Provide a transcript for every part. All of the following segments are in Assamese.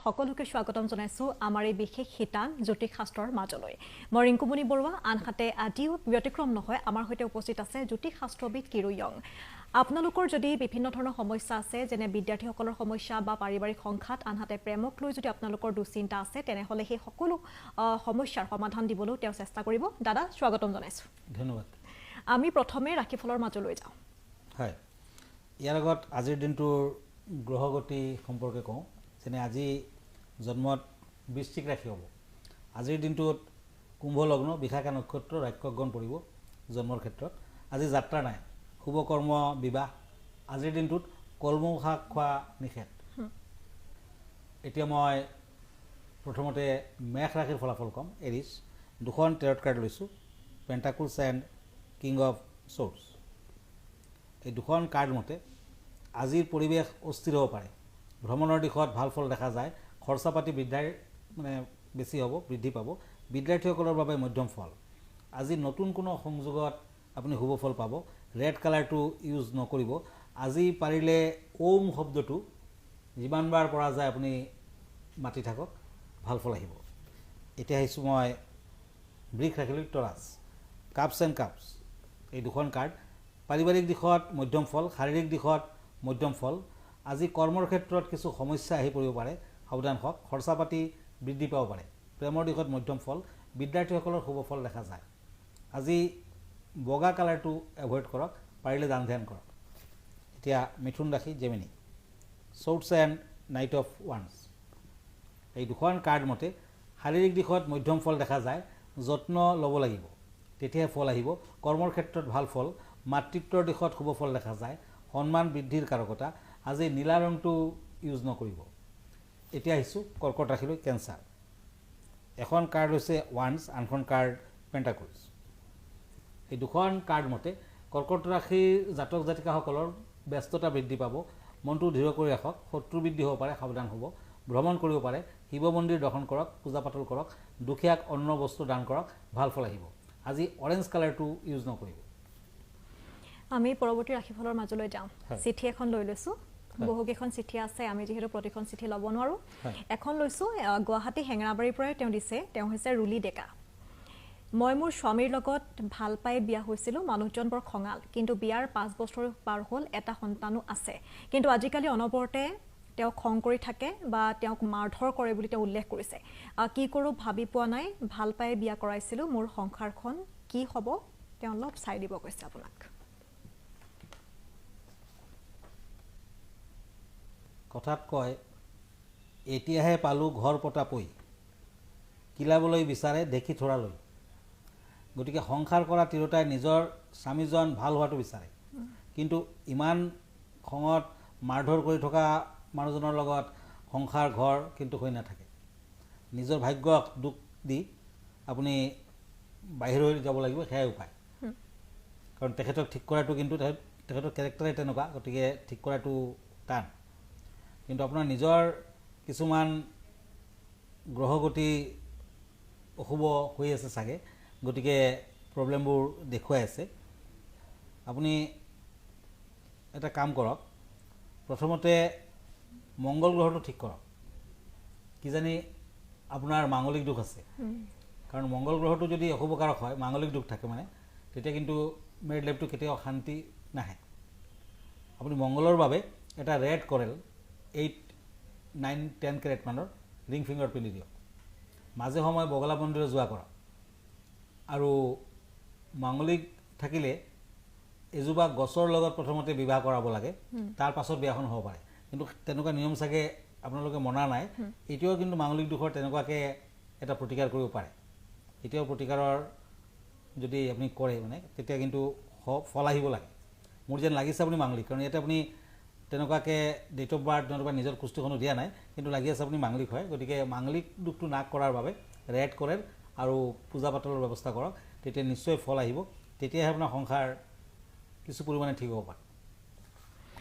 সকলোকে স্বাগতম জনাইছো আমাৰ এই বিশেষ শিতান জ্যোতিষ শাস্ত্ৰৰ মাজলৈ মই ৰিংকুমণি বৰুৱা আনহাতে আজিও ব্যতিক্ৰম নহয় আমাৰ হৈতে উপস্থিত আছে জ্যোতিষ শাস্ত্ৰবিদ কিৰু ইয়ং আপোনালোকৰ যদি বিভিন্ন ধৰণৰ সমস্যা আছে যেনে বিদ্যাৰ্থীসকলৰ সমস্যা বা পাৰিবাৰিক সংঘাত আনহাতে প্ৰেমক লৈ যদি আপোনালোকৰ দুশ্চিন্তা আছে তেনেহলে সেই সকলো সমস্যাৰ সমাধান দিবলৈ তেওঁ চেষ্টা কৰিব দাদা স্বাগতম জনাইছো ধন্যবাদ আমি প্ৰথমে ৰাখিফলৰ মাজলৈ যাওঁ হয় ইয়াৰ আগত আজিৰ দিনটোৰ গ্ৰহগতি সম্পৰ্কে কওঁ যেনে আজি জন্মত বৃশ্চিক ৰাশি হ'ব আজিৰ দিনটোত কুম্ভ লগ্ন বিশাখা নক্ষত্ৰ ৰাক্ষকগণ পৰিব জন্মৰ ক্ষেত্ৰত আজি যাত্ৰা নাই শুভ কৰ্ম বিবাহ আজিৰ দিনটোত কলমৌ শাক খোৱা নিষেধ এতিয়া মই প্ৰথমতে মেষ ৰাশিৰ ফলাফল ক'ম এৰিছ দুখন টেৰট কাৰ্ড লৈছোঁ পেণ্টাকুলছ এণ্ড কিং অফ শ্বৰ্ডছ এই দুখন কাৰ্ড মতে আজিৰ পৰিৱেশ অস্থিৰ হ'ব পাৰে ভ্ৰমণৰ দিশত ভাল ফল দেখা যায় খৰচা পাতি বেছি হ'ব বৃদ্ধি পাব বিদ্যাৰ্থীসকলৰ বাবে মধ্যম ফল আজি নতুন কোনো সংযোগত আপুনি শুভ ফল পাব ৰেড কালাৰটো ইউজ নকৰিব আজি পাৰিলে ওম শব্দটো যিমানবাৰ পৰা যায় আপুনি মাতি থাকক ভাল ফল আহিব এতিয়া আহিছোঁ মই বৃষ ৰাখিলোঁ টৰাছ কাপছ এণ্ড কাপছ এই দুখন কাৰ্ড পাৰিবাৰিক দিশত মধ্যম ফল শাৰীৰিক দিশত মধ্যম ফল আজি কৰ্মৰ ক্ষেত্ৰত কিছু সমস্যা আহি পৰিব পাৰে সাৱধান হওক খৰচা পাতি বৃদ্ধি পাব পাৰে প্ৰেমৰ দিশত মধ্যম ফল বিদ্যাৰ্থীসকলৰ শুভ ফল দেখা যায় আজি বগা কালাৰটো এভইড কৰক পাৰিলে দান ধ্যান কৰক এতিয়া মিথুন ৰাশি Gemini swords and knight of ওৱান্স এই দুখন কাৰ্ড মতে শাৰীৰিক দিশত মধ্যম ফল দেখা যায় যত্ন ল'ব লাগিব তেতিয়াহে ফল আহিব কৰ্মৰ ক্ষেত্ৰত ভাল ফল মাতৃত্বৰ দিশত শুভ ফল দেখা যায় সন্মান বৃদ্ধিৰ কাৰকতা আজি নীলা ৰংটো ইউজ নকৰিব এতিয়া আহিছোঁ কৰ্কট ৰাশিলৈ কেঞ্চাৰ এখন কাৰ্ড হৈছে ওৱান্স আনখন কাৰ্ড পেণ্টাকুলছ এই দুখন কাৰ্ড মতে কৰ্কট ৰাশিৰ জাতক জাতিকাসকলৰ ব্যস্ততা বৃদ্ধি পাব মনটো দৃঢ় কৰি ৰাখক শত্ৰু বৃদ্ধি হ'ব পাৰে সাৱধান হ'ব ভ্ৰমণ কৰিব পাৰে শিৱ মন্দিৰ দৰ্শন কৰক পূজা পাতল কৰক দুখীয়াক অন্ন বস্তু দান কৰক ভাল ফল আহিব আজি অৰেঞ্জ কালাৰটো ইউজ নকৰিব আমি পৰৱৰ্তী ৰাশিফলৰ মাজলৈ যাওঁ চিঠি এখন লৈ লৈছো বহুকেইখন চিঠি আছে আমি যেহেতু প্ৰতিখন চিঠি ল'ব নোৱাৰোঁ এখন লৈছোঁ গুৱাহাটী হেঙেৰাবাৰীৰ পৰাই তেওঁ দিছে তেওঁ হৈছে ৰুলি ডেকা মই মোৰ স্বামীৰ লগত ভাল পাই বিয়া হৈছিলোঁ মানুহজন বৰ খঙাল কিন্তু বিয়াৰ 5 বছৰ পাৰ হ'ল এটা সন্তানো আছে কিন্তু আজিকালি অনবৰতে তেওঁ খং কৰি থাকে বা তেওঁক মাৰধৰ কৰে বুলি তেওঁ উল্লেখ কৰিছে কি কৰোঁ ভাবি পোৱা নাই ভাল পাই বিয়া কৰাইছিলোঁ মোৰ সংসাৰখন কি হ'ব তেওঁ অলপ চাই দিব কৈছে আপোনাক কথাত কয় এতিয়াহে পালোঁ ঘৰ পতা পই কিলাবলৈ বিচাৰে দেখি থৰালৈ গতিকে সংসাৰ কৰা তিৰোতাই নিজৰ স্বামীজন ভাল হোৱাটো বিচাৰে কিন্তু ইমান খঙত মাৰধৰ কৰি থকা মানুহজনৰ লগত সংসাৰ ঘৰ কিন্তু হৈ নাথাকে নিজৰ ভাগ্যক দুখ দি আপুনি বাহিৰ হৈ যাব লাগিব সেয়াই উপায় কাৰণ তেখেতক ঠিক কৰাটো কিন্তু তেখেতৰ কেৰেক্টাৰে তেনেকুৱা গতিকে ঠিক কৰাটো টান কিন্তু আপোনাৰ নিজৰ কিছুমান গ্ৰহগতি অশুভ হৈ আছে চাগে গতিকে প্ৰব্লেমবোৰ দেখুৱাই আছে আপুনি এটা কাম কৰক প্ৰথমতে মংগল গ্ৰহটো ঠিক কৰক কিজানি আপোনাৰ মাংগলিক দুখ আছে কাৰণ মংগল গ্ৰহটো যদি অশুভকাৰক হয় মাংগলিক দুখ থাকে তেতিয়া কিন্তু মেৰিড লাইফটো কেতিয়াও শান্তি নাহে আপুনি মংগলৰ বাবে এটা ৰেড কৰেল 8, 9, 10 কেৰেট মানৰ ৰিং ফিংগাৰ পিন্ধি দিয়ক মাজে সময়ে বগলা মন্দিৰত যোৱা কৰক আৰু মাংগলিক থাকিলে এজোপা গছৰ লগত প্ৰথমতে বিবাহ কৰাব লাগে তাৰ পাছত বিয়াখন হ'ব পাৰে কিন্তু তেনেকুৱা নিয়ম চাগে আপোনালোকে মনা নাই এতিয়াও কিন্তু মাংগলিক দুখৰ তেনেকুৱাকৈ এটা প্ৰতিকাৰ কৰিব পাৰে এতিয়াও প্ৰতিকাৰৰ যদি আপুনি কৰে তেতিয়া কিন্তু ফল আহিব লাগে মোৰ যেন লাগিছে আপুনি মাংগলিক কাৰণ ইয়াতে আপুনি তেনেকুৱাকৈ ডেট অফ বাৰ্থ নতুবা নিজৰ কুষ্টিখনো দিয়া নাই কিন্তু লাগি আছে আপুনি মাংগলিক হয় গতিকে মাংগলিক দুখটো নাশ কৰাৰ বাবে ৰেড কৰেল আৰু পূজা পাতলৰ ব্যৱস্থা কৰক তেতিয়া নিশ্চয় ফল আহিব তেতিয়াহে আপোনাৰ সংসাৰ কিছু পৰিমাণে ঠিক হ'ব পাৰে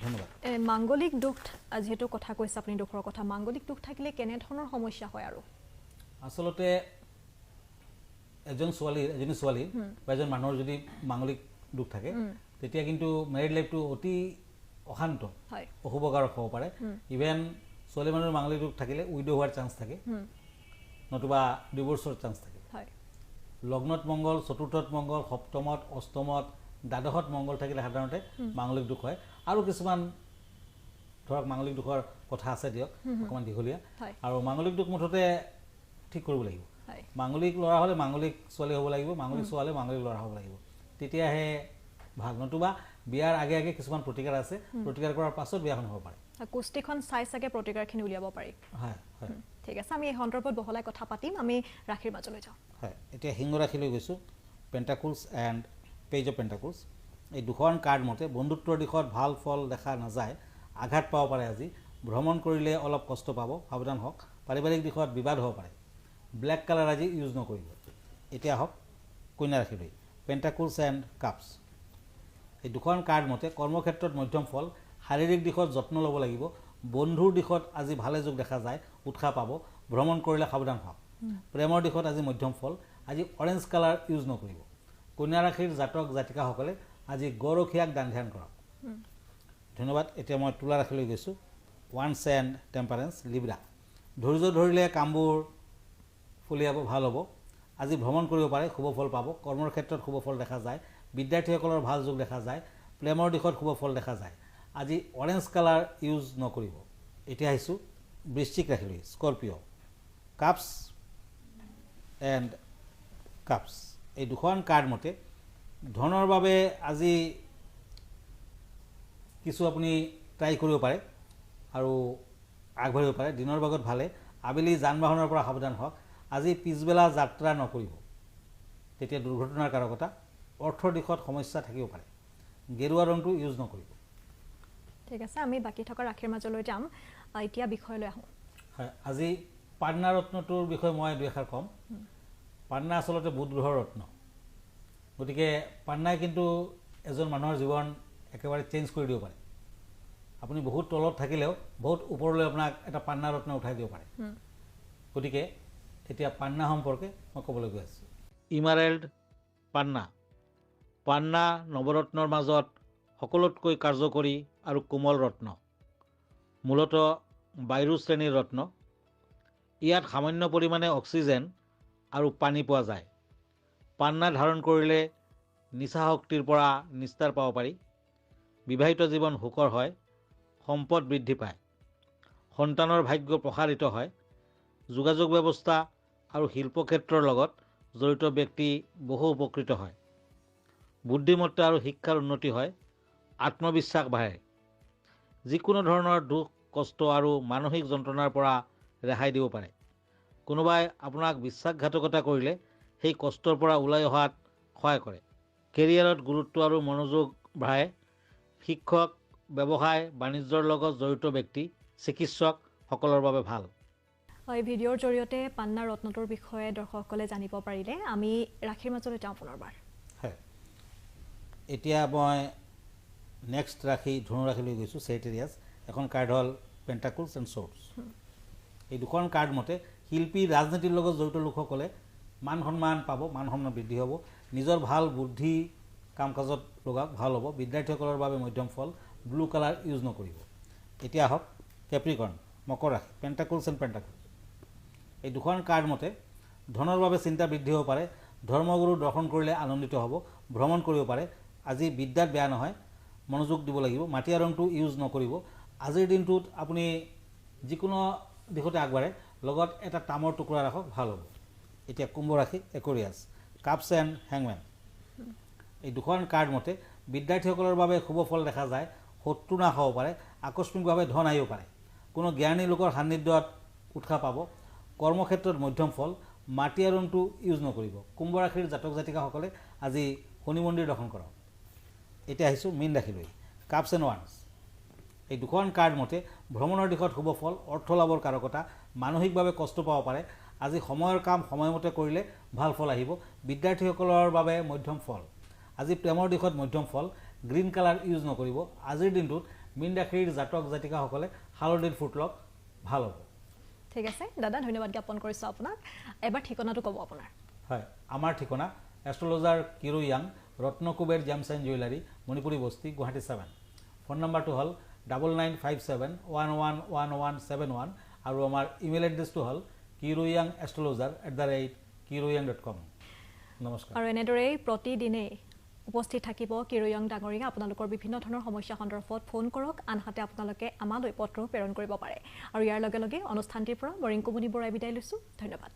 ধন্যবাদ মাংগলিক দুখ যিহেতু কথা কৈছে আপুনি দুখৰ কথা মাংগলিক দুখ থাকিলে কেনেধৰণৰ সমস্যা হয় আৰু আচলতে এজনী ছোৱালীৰ বা এজন মানুহৰ যদি মাংগলিক দুখ থাকে তেতিয়া কিন্তু মেৰিড লাইফটো অতি অশান্ত অশুভকাৰক হ'ব পাৰে ইভেন ছোৱালী মানুহৰ মাংগলিক দোষ থাকিলে উইডো হোৱাৰ চান্স থাকে নতুবা ডিভোৰ্চৰ চান্স থাকে হয় লগ্নত মংগল চতুৰ্থত মংগল সপ্তমত অষ্টমত দ্বাদশত মংগল থাকিলে সাধাৰণতে মাংগলিক দোষ হয় আৰু কিছুমান ধৰক মাংগলিক দোষৰ কথা আছে দিয়ক অকণমান দীঘলীয়া আৰু মাংগলিক দোষ মুঠতে ঠিক কৰিব লাগিব মাংগলিক ল'ৰা হ'লে মাংগলিক ছোৱালী হ'ব লাগিব মাংগলিক ছোৱালী মাংগলিক ল'ৰা হ'ব লাগিব তেতিয়াহে ভাল নতুবা বিয়াৰ আগে আগে কিছুমান প্ৰতিকাৰ আছে প্ৰতিকাৰ কৰাৰ পাছত বিয়াখন হ'ব পাৰে কুষ্টিখন চাই চাগে প্ৰতিকাৰখিনি উলিয়াব পাৰি হয় হয় ঠিক আছে আমি এই সন্দৰ্ভত বহলাই কথা পাতিম আমি ৰাশিৰ মাজলৈ যাওঁ হয় এতিয়া সিংহ ৰাশিলৈ গৈছোঁ পেণ্টাকুলছ এণ্ড পেজ অফ পেণ্টাকুলছ এই দুখন কাৰ্ড মতে বন্ধুত্বৰ দিশত ভাল ফল দেখা নাযায় আঘাত পাব পাৰে আজি ভ্ৰমণ কৰিলে অলপ কষ্ট পাব সাৱধান হওক পাৰিবাৰিক দিশত বিবাদ হ'ব পাৰে ব্লেক কালাৰ আজি ইউজ নকৰিব এতিয়া হওক কন্যা ৰাশিলৈ পেণ্টাকুলছ এণ্ড কাপছ এই দুখন কাৰ্ড মতে কৰ্মক্ষেত্ৰত মধ্যম ফল শাৰীৰিক দিশত যত্ন ল'ব লাগিব বন্ধুৰ দিশত আজি ভালে যোগ দেখা যায় উৎসাহ পাব ভ্ৰমণ কৰিলে সাৱধান হওক প্ৰেমৰ দিশত আজি মধ্যম ফল আজি অৰেঞ্জ কালাৰ ইউজ নকৰিব কন্যা ৰাশিৰ জাতক জাতিকাসকলে আজি গৰখীয়াক দান ধ্যান কৰক ধন্যবাদ এতিয়া মই তুলা ৰাশিলৈ গৈছোঁ ওৱান্স এণ্ড টেম্পাৰেঞ্চ লিব্ৰা ধৈৰ্য ধৰিলে কামবোৰ ফলিয়াব ভাল হ'ব আজি ভ্ৰমণ কৰিব পাৰে শুভ ফল পাব কৰ্মৰ ক্ষেত্ৰত শুভ ফল দেখা যায় বিদ্যাৰ্থীসকলৰ ভাল যোগ দেখা যায় প্ৰেমৰ দিশত শুভ ফল দেখা যায় আজি অৰেঞ্জ কালাৰ ইউজ নকৰিব এতিয়া আহিছোঁ বৃশ্চিক ৰাশিলৈ স্কৰপিঅ' কাপছ এণ্ড কাপছ এই দুখন কাৰ্ড মতে ধনৰ বাবে আজি কিছু আপুনি ট্ৰাই কৰিব পাৰে আৰু আগবাঢ়িব পাৰে দিনৰ ভাগত ভালে আবেলি যান বাহনৰ পৰা সাৱধান হওক আজি পিছবেলা যাত্ৰা নকৰিব তেতিয়া দুৰ্ঘটনাৰ কাৰকতা অৰ্থৰ দিশত সমস্যা থাকিব পাৰে গেৰুৱা ৰংটো ইউজ নকৰিব ঠিক আছে আমি বাকী থকা ৰাশিৰ মাজলৈ যাম এতিয়া বিষয়লৈ আহোঁ হয় আজি পান্না ৰত্নটোৰ বিষয়ে মই দুই এষাৰ ক'ম পান্না আচলতে বুধ গ্ৰহৰ ৰত্ন গতিকে পান্নাই কিন্তু এজন মানুহৰ জীৱন একেবাৰে চেঞ্জ কৰি দিব পাৰে আপুনি বহুত তলত থাকিলেও বহুত ওপৰলৈ আপোনাক এটা পান্না ৰত্ন উঠাই দিব পাৰে গতিকে এতিয়া পান্না সম্পৰ্কে মই ক'বলৈ গৈ আছোঁ ইমাৰেল্ড পান্না পান্না নৱৰত্নৰ মাজত সকলোতকৈ কাৰ্যকৰী আৰু কোমল ৰত্ন মূলতঃ বায়ু শ্ৰেণীৰ ৰত্ন ইয়াত সামান্য পৰিমাণে অক্সিজেন আৰু পানী পোৱা যায় পান্না ধাৰণ কৰিলে নিচা শক্তিৰ পৰা নিস্তাৰ পাব পাৰি বিবাহিত জীৱন সুখৰ হয় সম্পদ বৃদ্ধি পায় সন্তানৰ ভাগ্য প্ৰসাৰিত হয় যোগাযোগ ব্যৱস্থা আৰু শিল্পক্ষেত্ৰৰ লগত জড়িত ব্যক্তি বহু উপকৃত হয় বুদ্ধিমত্তা আৰু শিক্ষাৰ উন্নতি হয় আত্মবিশ্বাস বাঢ়ে যিকোনো ধৰণৰ দুখ কষ্ট আৰু মানসিক যন্ত্ৰণাৰ পৰা ৰেহাই দিব পাৰে কোনোবাই আপোনাক বিশ্বাসঘাতকতা কৰিলে সেই কষ্টৰ পৰা ওলাই অহাত সহায় কৰে কেৰিয়াৰত গুৰুত্ব আৰু মনোযোগ বঢ়ায় শিক্ষক ব্যৱসায় বাণিজ্যৰ লগত জড়িত ব্যক্তি চিকিৎসকসকলৰ বাবে ভাল এই ভিডিঅ'ৰ জৰিয়তে পান্না ৰত্নটোৰ বিষয়ে দৰ্শকসকলে জানিব পাৰিলে আমি ৰাশিৰ মাজলৈ যাওঁ পুনৰবাৰ হয় এতিয়া মই নেক্সট ৰাশি ধনু ৰাশিলৈ গৈছোঁ চেৰিটেৰিয়াছ এখন কাৰ্ড হ'ল পেণ্টাকুলছ এণ্ড শ্বৰ্টছ এই দুখন কাৰ্ড মতে শিল্পী ৰাজনীতিৰ লগত জড়িত লোকসকলে মান সন্মান পাব মান সন্মান বৃদ্ধি হ'ব নিজৰ ভাল বুদ্ধি কাম কাজত লগাওক ভাল হ'ব বিদ্যাৰ্থীসকলৰ বাবে মধ্যম ফল ব্লু কালাৰ ইউজ নকৰিব এতিয়া আহক কেপ্ৰিকৰ্ণ মকৰ ৰাশি পেণ্টাকুলছ এণ্ড পেণ্টাকুলছ এই দুখন কাৰ্ড মতে ধনৰ বাবে চিন্তা বৃদ্ধি হ'ব পাৰে ধৰ্মগুৰু দৰ্শন কৰিলে আনন্দিত হ'ব ভ্ৰমণ কৰিব পাৰে আজি বিদ্যাত বেয়া নহয় মনোযোগ দিব লাগিব মাটিয়া ৰংটো ইউজ নকৰিব আজিৰ দিনটোত আপুনি যিকোনো দিশতে আগবাঢ়ে লগত এটা তামৰ টুকুৰা ৰাখক ভাল হ'ব এতিয়া কুম্ভ ৰাশি একুৰিয়াছ কাপছ এণ্ড হেংমেন এই দুখন কাৰ্ড মতে বিদ্যাৰ্থীসকলৰ বাবে শুভ ফল দেখা যায় শত্ৰু নাশ হ'ব পাৰে আকস্মিকভাৱে ধন আহিব পাৰে কোনো জ্ঞানী লোকৰ সান্নিধ্যত উৎসাহ পাব কৰ্মক্ষেত্ৰত মধ্যম ফল মাটিয়া ৰংটো ইউজ নকৰিব কুম্ভ ৰাশিৰ জাতক জাতিকাসকলে আজি শনি মন্দিৰ দৰ্শন কৰক এতিয়া আহিছোঁ মীন ৰাশিলৈ কাপছ এণ্ড ওৱান্স এই দুখন কাৰ্ড মতে ভ্ৰমণৰ দিশত শুভ ফল অৰ্থ লাভৰ কাৰকতা মানসিকভাৱে কষ্ট পাব পাৰে আজি সময়ৰ কাম সময়মতে কৰিলে ভাল ফল আহিব বিদ্যাৰ্থীসকলৰ বাবে মধ্যম ফল আজি প্ৰেমৰ দিশত মধ্যম ফল গ্ৰীণ কালাৰ ইউজ নকৰিব আজিৰ দিনটোত মীন ৰাশিৰ জাতক জাতিকাসকলে হালধিৰ ফুট লওক ভাল হ'ব ঠিক আছে দাদা ধন্যবাদ জ্ঞাপন কৰিছোঁ আপোনাক এবাৰ ঠিকনাটো ক'ব আপোনাৰ হয় আমাৰ ঠিকনা এষ্ট্ৰলজাৰ কিৰো য়াং Ratnakuber gems and jewellery Manipuri Basti Guwahati 7 phone নম্বৰটো হ'ল 9957111171 আৰু আমাৰ ইমেইল এড্ৰেছটো হ'ল kiroyangastrologer@kiroyang.com নমস্কাৰ আৰু এনেদৰেই প্ৰতিদিনেই উপস্থিত থাকিব কিৰোয়ং ডাঙৰীয়া আপোনালোকৰ বিভিন্ন ধৰণৰ সমস্যা সন্দৰ্ভত ফোন কৰক আনহাতে আপোনালোকে আমালৈ পত্ৰ প্ৰেৰণ কৰিব পাৰে আৰু ইয়াৰ লগে লগে অনুষ্ঠানটিৰ পৰা মই ৰিংকুমণি বৰাই বিদায় লৈছোঁ ধন্যবাদ